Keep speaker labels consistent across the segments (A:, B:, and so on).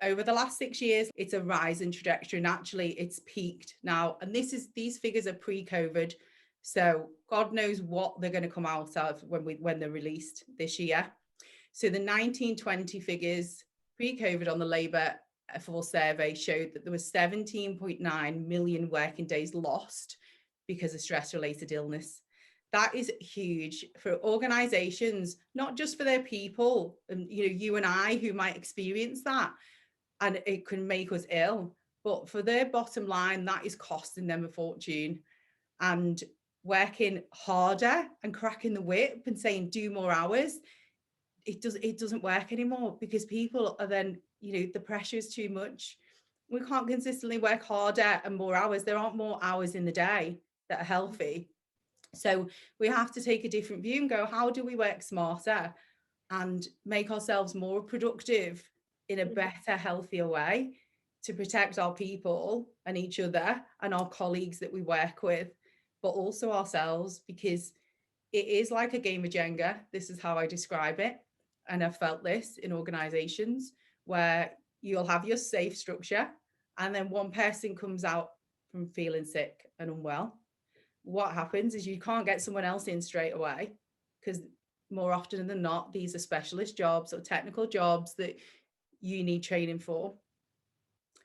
A: over the last 6 years, it's a rising trajectory, and actually it's peaked now. And these figures are pre-COVID. So God knows what they're going to come out of when they're released this year. So the 1920 figures pre-COVID on the labour force survey showed that there was 17.9 million working days lost because of stress-related illness. That is huge for organisations, not just for their people, and you and I who might experience that, and it can make us ill, but for their bottom line, that is costing them a fortune. And working harder and cracking the whip and saying do more hours, it doesn't work anymore, because people are then, the pressure is too much. We can't consistently work harder and more hours. There aren't more hours in the day that are healthy. So we have to take a different view and go, how do we work smarter and make ourselves more productive in a better, healthier way to protect our people and each other and our colleagues that we work with, but also ourselves, because it is like a game of Jenga. This is how I describe it. And I've felt this in organizations where you'll have your safe structure, and then one person comes out from feeling sick and unwell. What happens is you can't get someone else in straight away, because more often than not, these are specialist jobs or technical jobs that you need training for.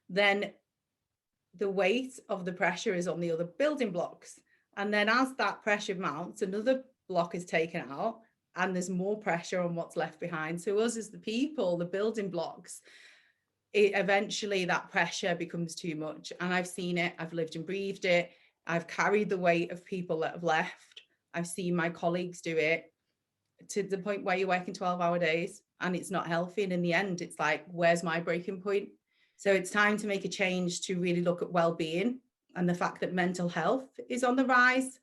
A: Then the weight of the pressure is on the other building blocks. And then as that pressure mounts, another block is taken out and there's more pressure on what's left behind. So us as the people, the building blocks, eventually that pressure becomes too much. And I've seen it, I've lived and breathed it. I've carried the weight of people that have left. I've seen my colleagues do it to the point where you're working 12-hour days and it's not healthy. And in the end, it's like, where's my breaking point? So it's time to make a change to really look at well-being and the fact that mental health is on the rise.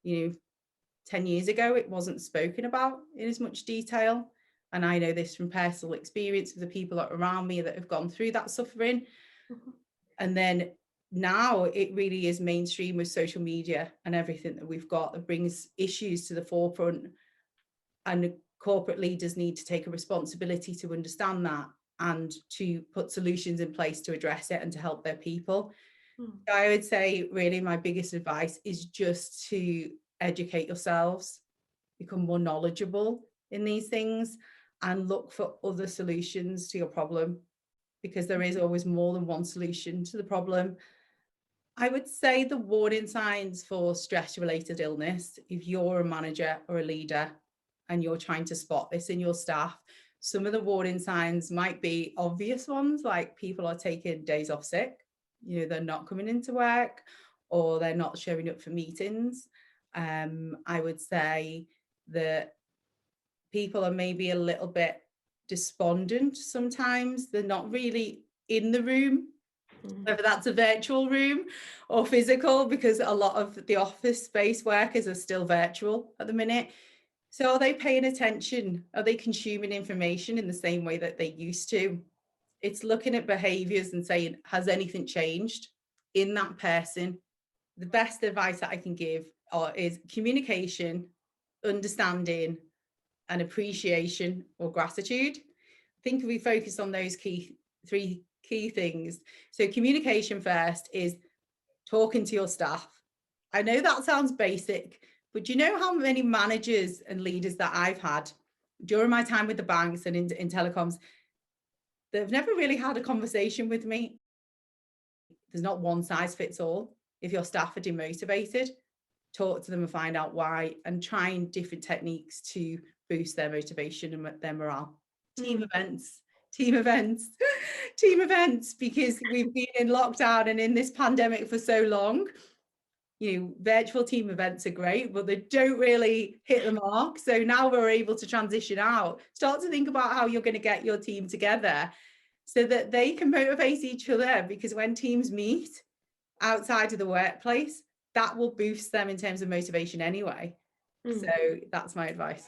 A: 10 years ago, it wasn't spoken about in as much detail. And I know this from personal experience of the people that are around me that have gone through that suffering. And then now it really is mainstream with social media and everything that we've got that brings issues to the forefront. And corporate leaders need to take a responsibility to understand that and to put solutions in place to address it and to help their people. So I would say really my biggest advice is just to educate yourselves, become more knowledgeable in these things, and look for other solutions to your problem, because there is always more than one solution to the problem. I would say the warning signs for stress-related illness, if you're a manager or a leader and you're trying to spot this in your staff, some of the warning signs might be obvious ones, like people are taking days off sick, they're not coming into work, or they're not showing up for meetings. I would say that people are maybe a little bit despondent sometimes. They're not really in the room, whether that's a virtual room or physical, because a lot of the office space workers are still virtual at the minute. So are they paying attention? Are they consuming information in the same way that they used to? It's looking at behaviors and saying, has anything changed in that person? The best advice that I can give is communication, understanding, and appreciation or gratitude. I think if we focus on those three key things. So communication first is talking to your staff. I know that sounds basic, but do you know how many managers and leaders that I've had during my time with the banks and in telecoms, they've never really had a conversation with me? There's not one size fits all. If your staff are demotivated, talk to them and find out why, and trying different techniques to boost their motivation and their morale. Team events, because we've been in lockdown and in this pandemic for so long. Virtual team events are great, but they don't really hit the mark. So now we're able to transition out. Start to think about how you're going to get your team together so that they can motivate each other, because when teams meet outside of the workplace, that will boost them in terms of motivation anyway. So that's my advice.